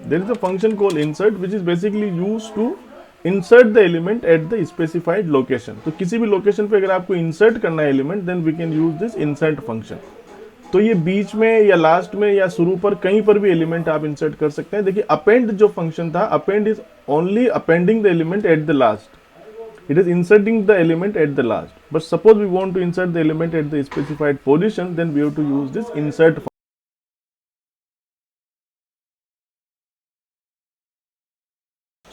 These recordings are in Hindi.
there is a function called insert which is basically used to insert the element at the specified location. तो किसी भी लोकेशन पे अगर आपको इंसर्ट करना है element, then we can use this insert function. तो ये बीच में या लास्ट में या शुरू पर कहीं पर भी एलिमेंट आप इंसर्ट कर सकते हैं. देखिए अपेंड जो फंक्शन था, append is only appending the element eight the last. It is inserting the element at the last. But suppose we want to insert the element at the specified position, then we have to use this insert function.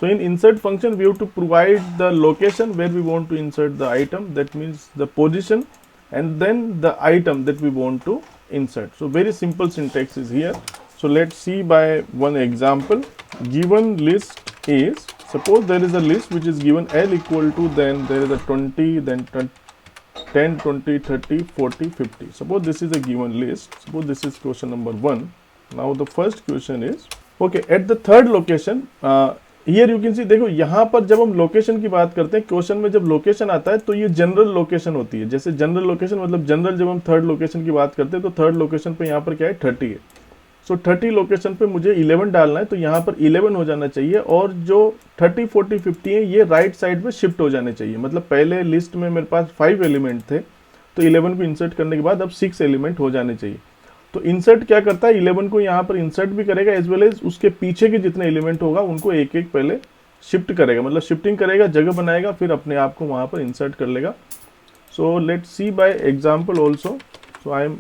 So in insert function, we have to provide the location where we want to insert the item. That means the position and then the item that we want to insert. So very simple syntax is here. So let's see by one example. Given list is, suppose there is a list which is given L equal to, then there is a 20, then 10, 20, 30, 40, 50. Suppose this is a given list. Suppose this is question number 1. Now the first question is, okay, at the third location, here you can see, देखो यहाँ पर जब हम लोकेशन की बात करते हैं, क्वेश्चन में जब लोकेशन आता है तो ये जनरल लोकेशन होती है. जैसे जनरल लोकेशन मतलब जनरल जब हम थर्ड लोकेशन की बात करते हैं तो थर्ड लोकेशन पे यहाँ पर क्या है 30 है. सो 30 लोकेशन पे मुझे 11 डालना है, तो यहाँ पर 11 हो जाना चाहिए और जो 30, 40, 50 है ये राइट साइड पे शिफ्ट हो जाने चाहिए. मतलब पहले लिस्ट में मेरे पास 5 एलिमेंट थे, तो 11 को इंसर्ट करने के बाद अब 6 एलिमेंट हो जाने चाहिए. तो इंसर्ट क्या करता है, 11 को यहाँ पर इंसर्ट भी करेगा एज वेल एज उसके पीछे के जितने एलिमेंट होगा उनको एक एक पहले शिफ्ट करेगा, मतलब शिफ्टिंग करेगा, जगह बनाएगा, फिर अपने आप को वहाँ पर इंसर्ट कर लेगा. सो let's C by example also. So I M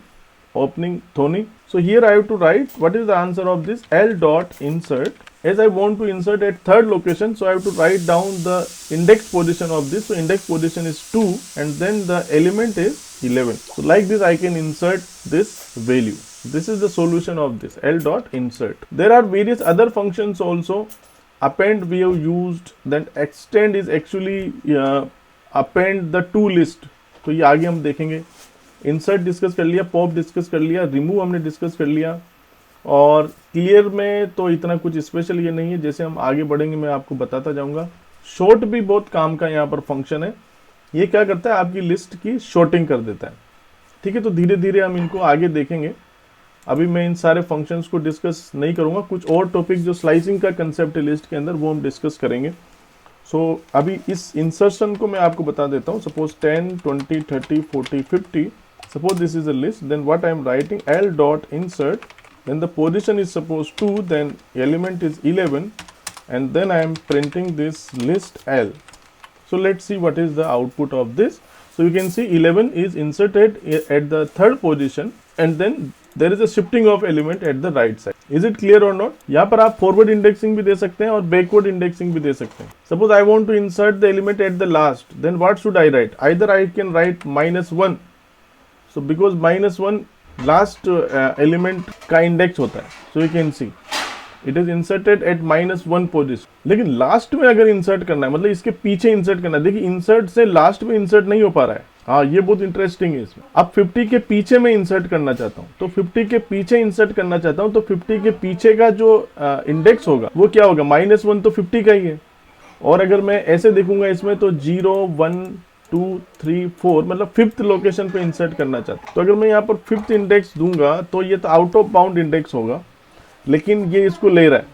opening Thoni. So here I have to write what is the answer of this L dot insert. As I want to insert at third location, so I have to write down the index position of this. So index position is 2 and then the element is 11. So like this I can insert this value. This is the solution of this L dot insert. There are various other functions also. Append we have used, then extend is actually append the to list. तो ये आगे हम देखेंगे. इंसर्ट डिस्कस कर लिया, पॉप डिस्कस कर लिया, रिमूव हमने डिस्कस कर लिया. और क्लियर में तो इतना कुछ स्पेशल ये नहीं है, जैसे हम आगे बढ़ेंगे मैं आपको बताता जाऊंगा. शॉर्ट भी बहुत काम का यहाँ पर फंक्शन है. ये क्या करता है, आपकी लिस्ट की शॉर्टिंग कर देता है. ठीक है, तो धीरे धीरे हम इनको आगे देखेंगे. अभी मैं इन सारे फंक्शंस को डिस्कस नहीं करूंगा. कुछ और टॉपिक जो स्लाइसिंग का कंसेप्ट है लिस्ट के अंदर वो हम डिस्कस करेंगे. सो अभी इस इंसर्शन को मैं आपको बता देता हूँ. Suppose 10, 20, 30, 40, 50. Suppose this is a list, then what I am writing L dot insert, then the position is suppose 2, then element is 11, and then I am printing this list L. So let's see what is the output of this. So you can see 11 is inserted at the third position, and then there is a shifting of element at the right side. Is it clear or not? यहाँ पर आप forward indexing भी दे सकते हैं और backward indexing भी दे सकते हैं. Suppose I want to insert the element at the last, then what should I write? Either I can write -1. So because -1 last element का इंडेक्स होता है, so you can see it is inserted at -1 position. लेकिन लास्ट में अगर इंसर्ट करना है, मतलब इसके पीछे इंसर्ट करना है. देखिए इंसर्ट से लास्ट में इंसर्ट नहीं हो पा रहा है. हाँ, ये बहुत इंटरेस्टिंग है. इसमें अब 50 के पीछे मैं इंसर्ट करना चाहता हूँ, तो 50 के पीछे इंसर्ट करना चाहता हूँ, तो 50 के पीछे का जो इंडेक्स होगा वो क्या होगा, -1 तो 50 का ही है. और अगर मैं ऐसे देखूंगा इसमें तो 0, 1, 2, 3, 4 मतलब 5th लोकेशन पे इंसर्ट करना चाहता हूँ. तो अगर मैं यहाँ पर 5th इंडेक्स दूंगा तो ये तो आउट ऑफ बाउंड इंडेक्स होगा, लेकिन ये इसको ले रहा है.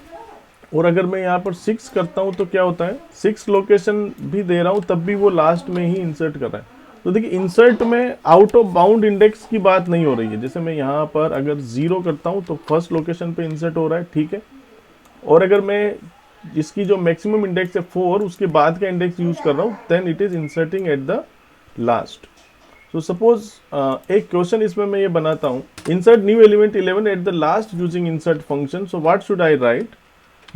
और अगर मैं यहाँ पर 6 करता हूँ तो क्या होता है, 6 लोकेशन भी दे रहा हूँ तब भी वो लास्ट में ही इंसर्ट कर रहा है. तो देखिए इंसर्ट में आउट ऑफ बाउंड इंडेक्स की बात नहीं हो रही है. जैसे मैं यहाँ पर अगर 0 करता हूँ तो फर्स्ट लोकेशन पे इंसर्ट हो रहा है, ठीक है. और अगर मैं इसकी जो मैक्सिमम इंडेक्स है 4 उसके बाद का इंडेक्स यूज कर रहा हूँ, then it is inserting at the last. So suppose एक क्वेश्चन इसमें मैं ये बनाता हूँ, insert new element 11 at the last using insert function. So what should I write?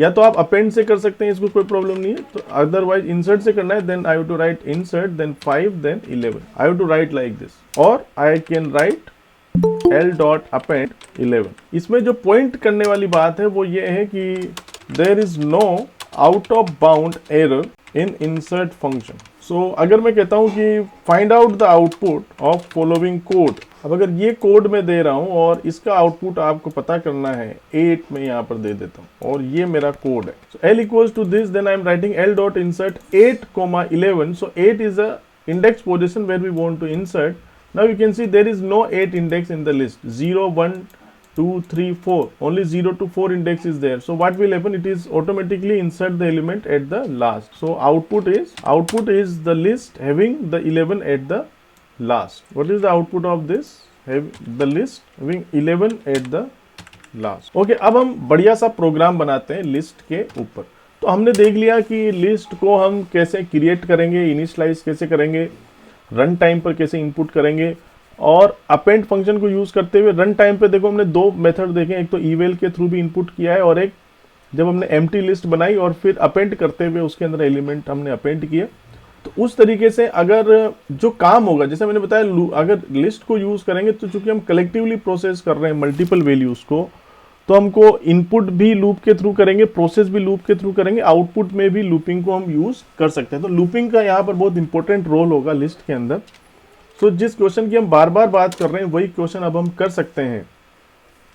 या तो आप अपेंड से कर सकते हैं, इसको कोई प्रॉब्लम नहीं है. तो अदरवाइज इंसर्ट से करना है, then I have to write insert then 5 then 11. I have to write like this, और I can write L dot append 11. इसमें जो पॉइंट करने वाली बात है वो ये है कि there is no out of bound error in insert function. So अगर मैं कहता हूँ कि find out the output of following code. अब अगर ये कोड मैं दे रहा हूँ और इसका आउटपुट आपको पता करना है, 8 में यहाँ पर दे देता हूँ और ये मेरा कोड है. So L equals to this, then I am writing L dot insert 8, 11. So 8 is a index position where we want to insert. Now you can see there is no 8 index in the list. 0, 1, 2, 3, 4. Only 0 to 4 index is there. So what will happen? It is automatically insert the element at the last. So output is the list having the 11 at the last. What is the output of this? The list having 11 at the last. Okay, अब हम बढ़िया सा प्रोग्राम बनाते हैं लिस्ट के ऊपर। तो हमने देख लिया कि लिस्ट को हम कैसे क्रिएट करेंगे, इनिशियलाइज कैसे करेंगे, रन टाइम पर कैसे इनपुट करेंगे, और अपेंड फंक्शन को यूज करते हुए रन टाइम पे देखो हमने दो मेथड देखे, एक तो इवेल के थ्रू भी इनपुट किया है और एक जब हमने एम्प्टी लिस्ट बनाई और फिर अपेंड करते हुए उसके अंदर एलिमेंट हमने अपेंड किए। तो उस तरीके से अगर जो काम होगा, जैसे मैंने बताया, अगर लिस्ट को यूज करेंगे तो चूंकि हम कलेक्टिवली प्रोसेस कर रहे हैं मल्टीपल वैल्यूज को, तो हमको इनपुट भी लूप के थ्रू करेंगे, प्रोसेस भी लूप के थ्रू करेंगे, आउटपुट में भी लूपिंग को हम यूज कर सकते हैं। तो लूपिंग का यहाँ पर बहुत इंपॉर्टेंट रोल होगा लिस्ट के अंदर। तो जिस क्वेश्चन की हम बार बार बात कर रहे हैं वही क्वेश्चन अब हम कर सकते हैं।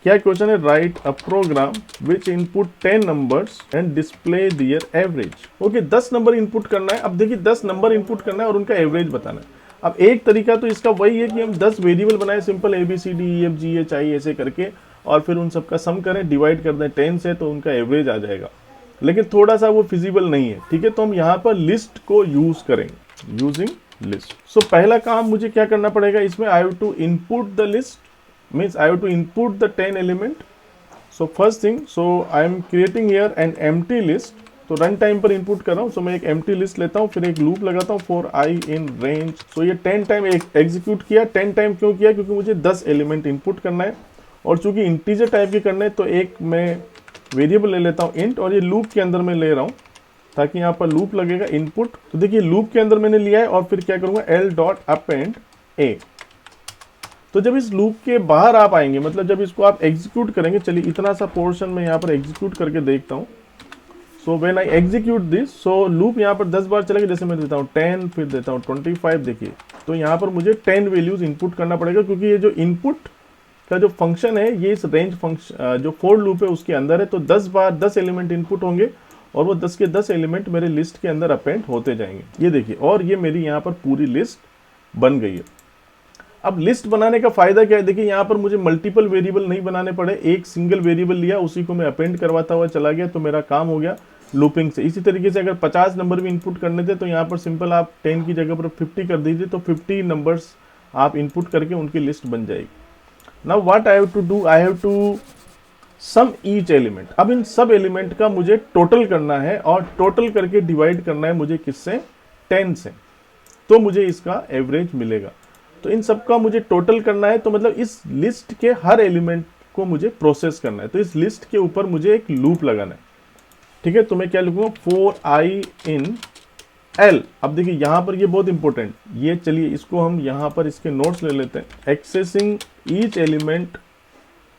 क्या क्वेश्चन है? Write a program which input 10 numbers and display their average. Okay, 10 number input करना है। अब देखिए 10 नंबर इनपुट करना है और उनका एवरेज बताना है। अब एक तरीका तो इसका वही है कि हम 10 वेरिएबल बनाए, सिंपल ABCDEFGH ऐसे करके, और फिर उन सबका सम करें, डिवाइड कर दें 10 से, तो उनका एवरेज आ जाएगा। लेकिन थोड़ा सा वो फिजिबल नहीं है, ठीक है। तो हम यहाँ पर लिस्ट को यूज करेंगे, यूजिंग लिस्ट। सो पहला काम मुझे क्या करना पड़ेगा इसमें? I have to input the list, means I have to input the 10 element. So first thing, so I am creating here an empty list. तो रन टाइम पर इनपुट कर रहा हूँ, सो मैं एक एम्प्टी लिस्ट लेता हूँ, फिर एक लूप लगाता हूँ फॉर आई इन रेंज। सो ये 10 टाइम एग्जीक्यूट किया। 10 टाइम क्यों किया? क्योंकि मुझे 10 एलिमेंट इनपुट करना है, और चूंकि इंटीजर टाइप के करना है तो एक मैं वेरिएबल ले लेता हूँ इंट, और ये लूप के अंदर मैं ले रहा हूँ ताकि यहाँ पर लूप लगेगा इनपुट। तो देखिए लूप के अंदर मैंने लिया है, और फिर क्या करूँगा? l.append a। तो जब इस लूप के बाहर आप आएंगे, मतलब जब इसको आप एग्जीक्यूट करेंगे, चलिए इतना सा पोर्शन मैं यहाँ पर एग्जीक्यूट करके देखता हूँ। So when I execute this, so loop यहाँ पर 10 बार चलेगा। जैसे मैं देता हूँ 10, फिर देता हूँ 25, देखिए तो यहाँ पर मुझे 10 वैल्यूज इनपुट करना पड़ेगा, क्योंकि ये जो इनपुट का जो फंक्शन है ये इस रेंज फंक्शन जो फॉर लूप है उसके अंदर है। तो 10 बार 10 एलिमेंट इनपुट होंगे, और वो 10 के 10 एलिमेंट मेरे लिस्ट के अंदर अपेंड होते जाएंगे। ये देखिए, और ये मेरी यहाँ पर पूरी लिस्ट बन गई है। अब लिस्ट बनाने का फायदा क्या है? देखिए यहाँ पर मुझे मल्टीपल वेरिएबल नहीं बनाने पड़े, एक सिंगल वेरिएबल लिया, उसी को मैं अपेंड करवाता हुआ चला गया, तो मेरा काम हो गया लूपिंग से। इसी तरीके से अगर 50 नंबर भी इनपुट करने थे तो यहाँ पर सिंपल आप 10 की जगह पर 50 कर दीजिए, तो 50 नंबर्स आप इनपुट करके उनकी लिस्ट बन जाएगी। Now what I have to do? I have to sum each element। अब इन सब एलिमेंट का मुझे टोटल करना है, और टोटल करके डिवाइड करना है मुझे किससे? 10 से, तो मुझे इसका एवरेज मिलेगा। तो इन सब का मुझे टोटल करना है, तो मतलब इस लिस्ट के हर एलिमेंट को मुझे प्रोसेस करना है। तो इस लिस्ट के ऊपर मुझे एक लूप लगाना है, ठीक है। तो मैं क्या लिखूंगा? For i in L। अब देखिए यहाँ पर ये बहुत इंपॉर्टेंट, ये चलिए इसको हम यहाँ पर इसके नोट्स ले लेते हैं। Accessing each element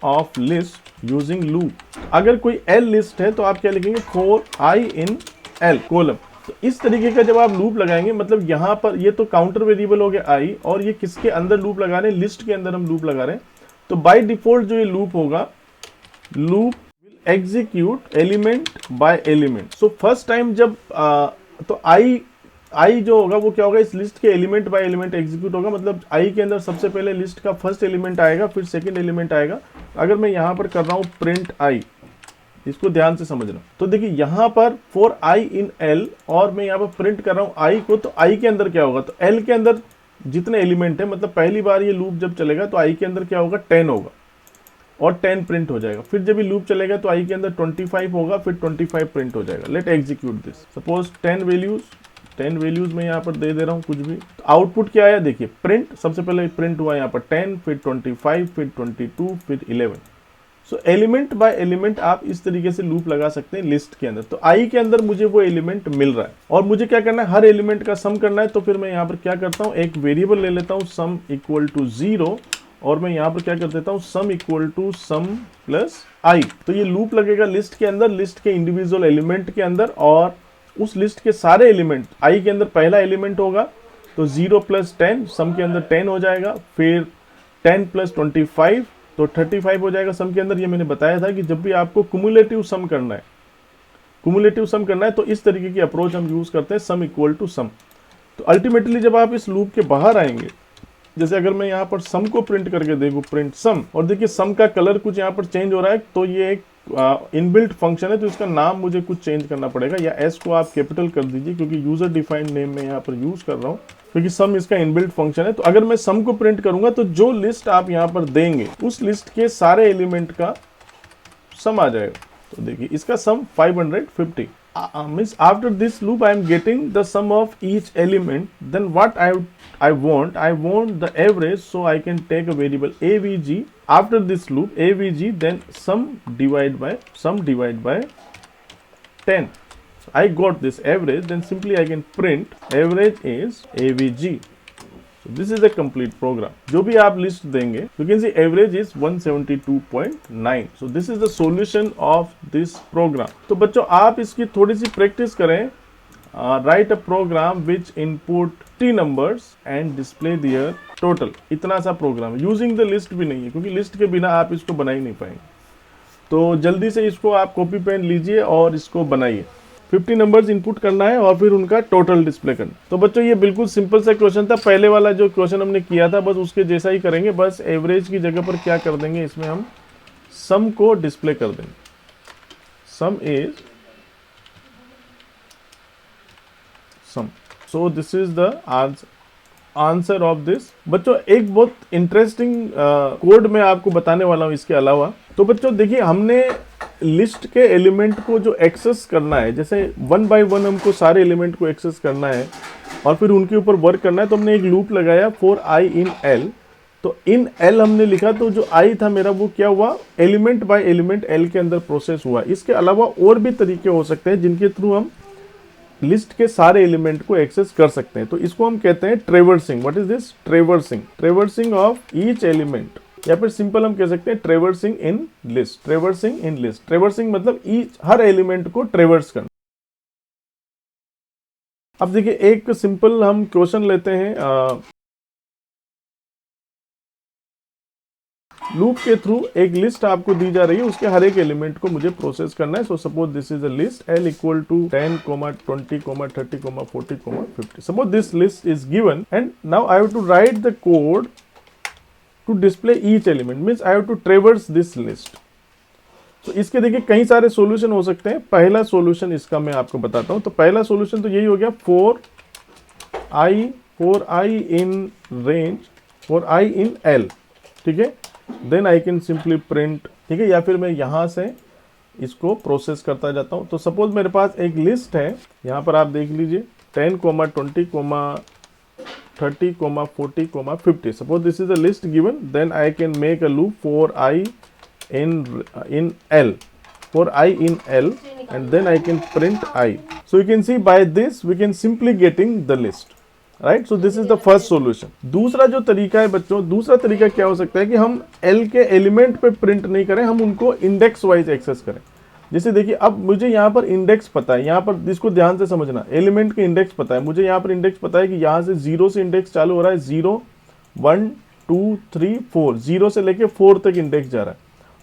of list using loop. अगर कोई L लिस्ट है तो आप क्या लिखेंगे? For i in L colon. तो इस तरीके का जब आप लूप लगाएंगे, मतलब यहाँ पर ये तो काउंटर वेरिएबल हो गया आई, और ये किसके अंदर लूप लगा रहे हैं? लिस्ट के अंदर हम लूप लगा रहे हैं। तो बाय डिफॉल्ट जो ये लूप होगा, loop will execute element by element. So first time जब तो आई जो होगा वो क्या होगा? इस लिस्ट के एलिमेंट बाय एलिमेंट एग्जीक्यूट होगा। मतलब आई के अंदर सबसे पहले लिस्ट का फर्स्ट एलिमेंट आएगा, फिर सेकंड एलिमेंट आएगा। अगर मैं यहाँ पर कर रहा हूँ प्रिंट आई, इसको ध्यान से समझना। तो देखिए यहाँ पर फॉर आई इन एल, और मैं यहाँ पर प्रिंट कर रहा हूँ आई को, तो आई के अंदर क्या होगा? तो एल के अंदर जितने एलिमेंट है, मतलब पहली बार ये लूप जब चलेगा तो आई के अंदर क्या होगा? 10 होगा, और 10 प्रिंट हो जाएगा। फिर जब ये लूप चलेगा तो आई के अंदर 25 होगा, फिर 25 प्रिंट हो जाएगा। Let execute this. Suppose 10 values मैं यहाँ पर दे रहा हूँ कुछ भी। तो आउटपुट क्या आया? देखिए प्रिंट, सबसे पहले प्रिंट हुआ यहाँ पर 10, फिर 25, फिर 22, फिर 11। सो एलिमेंट बाय एलिमेंट आप इस तरीके से लूप लगा सकते हैं लिस्ट के अंदर। तो आई के अंदर मुझे वो एलिमेंट मिल रहा है, और मुझे क्या करना है? हर एलिमेंट का सम करना है। तो फिर मैं यहाँ पर क्या करता हूँ? एक वेरिएबल ले लेता हूँ सम इक्वल टू 0, और मैं यहाँ पर क्या कर देता हूँ? Sum equal to sum plus I. तो ये लूप लगेगा लिस्ट के अंदर, लिस्ट के इंडिविजुअल एलिमेंट के अंदर, और उस लिस्ट के सारे एलिमेंट। आई के अंदर पहला एलिमेंट होगा तो 0 प्लस 10, सम के अंदर 10 हो जाएगा। फिर 10 प्लस 25 तो 35 हो जाएगा सम के अंदर। ये मैंने बताया था कि जब भी आपको कुमुलेटिव सम करना है, तो इस तरीके की अप्रोच हम यूज करते हैं, सम इक्वल टू सम। तो अल्टीमेटली जब आप इस लूप के बाहर आएंगे जैसे अगर मैं यहाँ पर सम को प्रिंट करके देखूं, प्रिंट सम, और देखिए सम का कलर कुछ यहाँ पर चेंज हो रहा है, तो ये एक इनबिल्ट फंक्शन है, तो इसका नाम मुझे कुछ चेंज करना पड़ेगा, या एस को आप कैपिटल कर दीजिए क्योंकि यूजर डिफाइंड नेम में यहाँ पर यूज कर रहा हूँ, क्योंकि सम इसका इनबिल्ट फंक्शन है। तो अगर मैं सम को प्रिंट करूंगा तो जो लिस्ट आप यहाँ पर देंगे उस लिस्ट के सारे एलिमेंट का सम आ जाएगा। तो देखिए इसका सम 550 means after this loop I am getting the sum of each element, then what I want the average, so I can take a variable avg after this loop, avg, then sum divide by 10. So I got this average, then simply I can print average is avg. So this is a complete program. जो भी आप लिस्ट देंगे, you can see average is 172.9. So this is the solution of this program. तो बच्चों आप इसकी थोड़ी सी प्रैक्टिस करें. Write a program which input t numbers and display their total. इतना सा प्रोग्राम है. Using the list भी नहीं है क्योंकि लिस्ट के बिना आप इसको बना ही नहीं पाएंगे. तो जल्दी से इसको आप कॉपी पेन लीजिए और इसको बनाइए. 50 नंबर्स इनपुट करना है और फिर उनका टोटल डिस्प्ले करना। तो बच्चों ये बिल्कुल सिंपल सा क्वेश्चन था, पहले वाला जो क्वेश्चन हमने किया था बस उसके जैसा ही करेंगे, बस एवरेज की जगह पर क्या कर देंगे, इसमें हम सम को डिस्प्ले कर देंगे। Sum is sum, so this is the answer of this. बच्चों एक बहुत इंटरेस्टिंग कोड मैं आपको बताने वाला हूं इसके अलावा। तो बच्चों देखिए हमने लिस्ट के एलिमेंट को जो एक्सेस करना है, जैसे 1 बाय 1 हमको सारे एलिमेंट को एक्सेस करना है और फिर उनके ऊपर वर्क करना है, तो हमने एक लूप लगाया फॉर आई इन एल। तो इन एल हमने लिखा, तो जो आई था मेरा वो क्या हुआ, एलिमेंट बाय एलिमेंट एल के अंदर प्रोसेस हुआ। इसके अलावा और भी तरीके हो सकते हैं जिनके थ्रू हम लिस्ट के सारे एलिमेंट को एक्सेस कर सकते हैं। तो इसको हम कहते हैं traversing. What is this? Traversing. Traversing of each element, या फिर सिंपल हम कह सकते हैं traversing in list. Traversing in list, traversing मतलब ईच हर एलिमेंट को ट्रेवर्स करना। अब देखिए एक सिंपल हम क्वेश्चन लेते हैं। लूप के थ्रू एक लिस्ट आपको दी जा रही है, उसके हर एक एलिमेंट को मुझे प्रोसेस करना है। So suppose this is a list L equal to 10, 20, 30, 40, 50। Suppose this list is given and now I have to write the code to display each element, means I have to traverse this list। तो इसके देखिए कई सारे सॉल्यूशन हो सकते हैं। पहला सॉल्यूशन इसका मैं आपको बताता हूं। तो पहला सॉल्यूशन तो यही हो गया, for i in L, ठीक है। Then I can simply print, ठीक है, या फिर मैं यहां से इसको प्रोसेस करता जाता हूं। तो सपोज मेरे पास एक लिस्ट है, यहां पर आप देख लीजिए 10, 20, 30, 40, 50. Suppose this is a list given, then I can make a loop for I in L, for I in L, and then I can print I. So you can see by this we can simply getting the list, right? So this is the first solution. दूसरा जो तरीका है बच्चों, दूसरा तरीका क्या हो सकता है कि हम L के एलिमेंट पे प्रिंट नहीं करें, हम उनको इंडेक्स वाइज एक्सेस करें। जैसे देखिए अब मुझे यहाँ पर इंडेक्स पता है, यहाँ पर इसको ध्यान से समझना, एलिमेंट के इंडेक्स पता है मुझे, यहाँ पर इंडेक्स पता है कि यहाँ से 0 से इंडेक्स चालू हो रहा है, 0, 1, 2, 3, 4, 0 से लेके 4 तक इंडेक्स जा रहा है।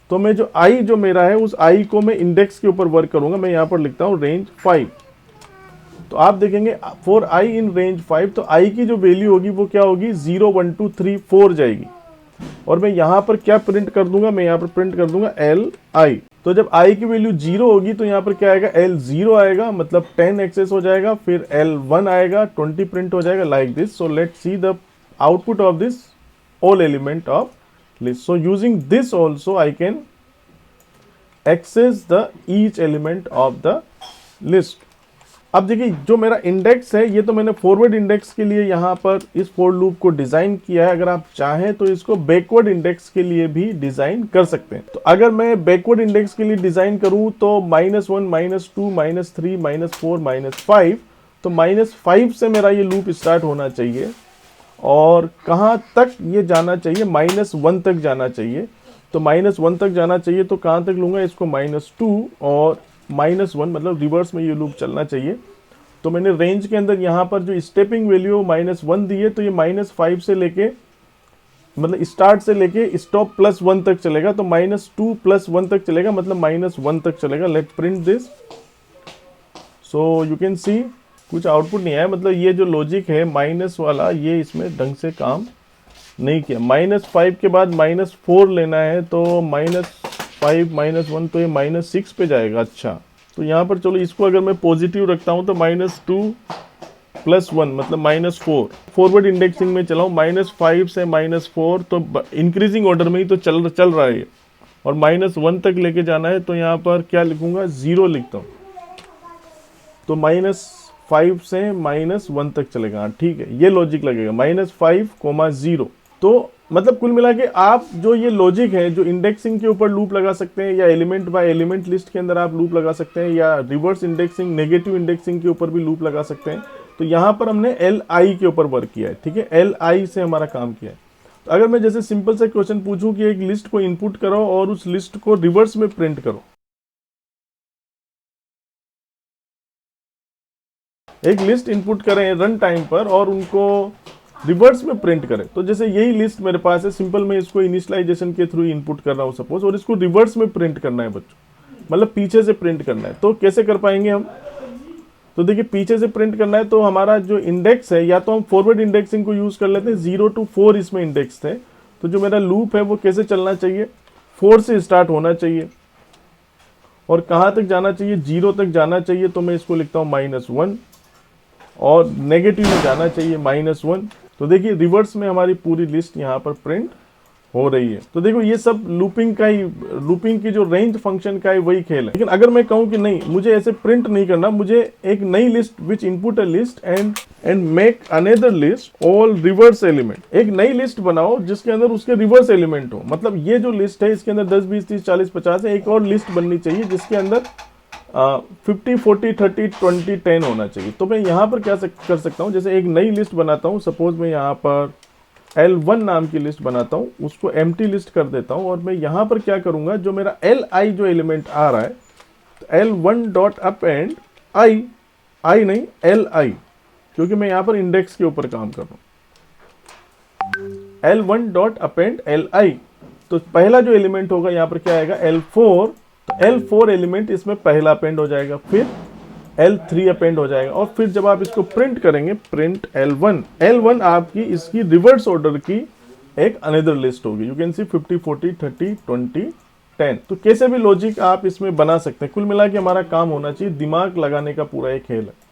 तो मैं जो आई जो मेरा है उस आई को मैं इंडेक्स के ऊपर वर्क करूंगा। मैं यहाँ पर लिखता हूँ रेंज 5। तो आप देखेंगे फॉर आई इन रेंज 5, तो आई की जो वैल्यू होगी वो क्या होगी, 0, 1, 2, 3, 4 जाएगी। और मैं यहाँ पर क्या प्रिंट कर दूंगा, मैं यहाँ पर प्रिंट कर दूंगा L I। तो जब I की वैल्यू 0 होगी तो यहाँ पर क्या आएगा, L0 आएगा, मतलब 10 एक्सेस हो जाएगा, फिर L1 आएगा, 20 प्रिंट हो जाएगा, like this. So let's see the output of this all element of list. So using this also I can access the each element of the list. अब देखिए जो मेरा इंडेक्स है ये तो मैंने फॉरवर्ड इंडेक्स के लिए यहाँ पर इस फॉर लूप को डिजाइन किया है। अगर आप चाहें तो इसको बैकवर्ड इंडेक्स के लिए भी डिजाइन कर सकते हैं। तो अगर मैं बैकवर्ड इंडेक्स के लिए डिजाइन करूं तो -1, -2, -3, -4, -5, तो -5 से मेरा ये लूप स्टार्ट होना चाहिए और कहाँ तक ये जाना चाहिए, -1 तक जाना चाहिए। तो -1 तक जाना चाहिए तो कहाँ तक लूंगा इसको, -2 और -1, मतलब रिवर्स में ये लूप चलना चाहिए। तो मैंने रेंज के अंदर यहाँ पर जो स्टेपिंग वैल्यू -1 दी है, तो ये -5 से लेके, मतलब स्टार्ट से लेके स्टॉप +1 तक चलेगा। तो -2 +1 तक चलेगा, मतलब -1 तक चलेगा। Let print this. So you can see कुछ आउटपुट नहीं आया, मतलब ये जो लॉजिक है माइनस वाला ये इसमें ढंग से काम नहीं किया। -5 के बाद -4 लेना है तो -5 -1 तो ये -6 पे जाएगा। अच्छा, तो यहाँ पर चलो इसको अगर मैं पॉजिटिव रखता हूँ तो -2 + 1 मतलब -4। फॉरवर्ड इंडेक्सिंग में चलाऊँ -5 से -4 तो इंक्रीजिंग ऑर्डर में ही तो चल रहा है और -1 तक लेके जाना है तो यहाँ पर क्या लिखूंगा, 0 लिखता हूँ। तो -5 से -1 तक चलेगा। ठीक है, ये लॉजिक लगेगा -5, 0। तो मतलब कुल मिला के आप जो ये लॉजिक है जो इंडेक्सिंग के ऊपर लूप लगा सकते हैं या एलिमेंट बाय एलिमेंट लिस्ट के अंदर आप लूप लगा सकते हैं या रिवर्स इंडेक्सिंग नेगेटिव इंडेक्सिंग के ऊपर भी लूप लगा सकते हैं। तो यहाँ पर हमने LI के ऊपर वर्क किया है। ठीक है, LI से हमारा काम किया है। तो अगर मैं जैसे सिंपल से क्वेश्चन पूछूं कि एक लिस्ट को इनपुट करो और उस लिस्ट को रिवर्स में प्रिंट करो, एक लिस्ट इनपुट करें रन टाइम पर और उनको रिवर्स में प्रिंट करें, तो जैसे यही लिस्ट मेरे पास है, सिंपल मैं इसको इनिशियलाइजेशन के थ्रू इनपुट कर रहा हूं सपोज, और इसको रिवर्स में प्रिंट करना है बच्चों, मतलब पीछे से प्रिंट करना है। तो कैसे कर पाएंगे हम? तो देखिए पीछे से प्रिंट करना है तो हमारा जो इंडेक्स है, या तो हम फॉरवर्ड इंडेक्सिंग को यूज कर लेते हैं, 0 to 4 इसमें इंडेक्स थे। तो जो मेरा लूप है वो कैसे चलना चाहिए, 4 से स्टार्ट होना चाहिए और कहाँ तक जाना चाहिए, 0 तक जाना चाहिए। तो मैं इसको लिखता हूँ -1 और नेगेटिव में जाना चाहिए -1। तो देखिए रिवर्स में हमारी पूरी लिस्ट यहाँ पर प्रिंट हो रही है। तो देखो ये सब लूपिंग का ही, लूपिंग की जो रेंज फंक्शन का है वही खेल है। लेकिन अगर मैं कहूँ कि नहीं मुझे ऐसे प्रिंट नहीं करना, मुझे एक नई list which input a list and make another list all reverse element, एक नई लिस्ट बनाओ जिसके अंदर उसके रिवर्स एलिमेंट हो। मतलब ये जो लिस्ट है इसके अंदर 10 20 30 40 50 है, एक और लिस्ट बननी चाहिए जिसके अंदर 50 40 30 20 10 होना चाहिए। तो मैं यहाँ पर क्या कर सकता हूँ, जैसे एक नई लिस्ट बनाता हूँ, सपोज मैं यहाँ पर L1 नाम की लिस्ट बनाता हूँ, उसको एम्प्टी लिस्ट कर देता हूँ और मैं यहाँ पर क्या करूँगा, जो मेरा LI जो एलिमेंट आ रहा है, तो L1 डॉट अपेंड I नहीं LI, क्योंकि मैं यहाँ पर इंडेक्स के ऊपर काम कर रहा हूँ। L1 डॉट अपेंड LI, तो पहला जो एलिमेंट होगा यहाँ पर क्या आएगा, L4। तो L4 एलिमेंट इसमें पहला अपेंड हो जाएगा, फिर L3 अपेंड हो जाएगा और फिर जब आप इसको प्रिंट करेंगे, प्रिंट L1 आपकी इसकी रिवर्स ऑर्डर की एक अनदर लिस्ट होगी। यू कैन सी 50 40 30 20 10। तो कैसे भी लॉजिक आप इसमें बना सकते हैं। कुल मिला के हमारा काम होना चाहिए, दिमाग लगाने का पूरा एक खेल है।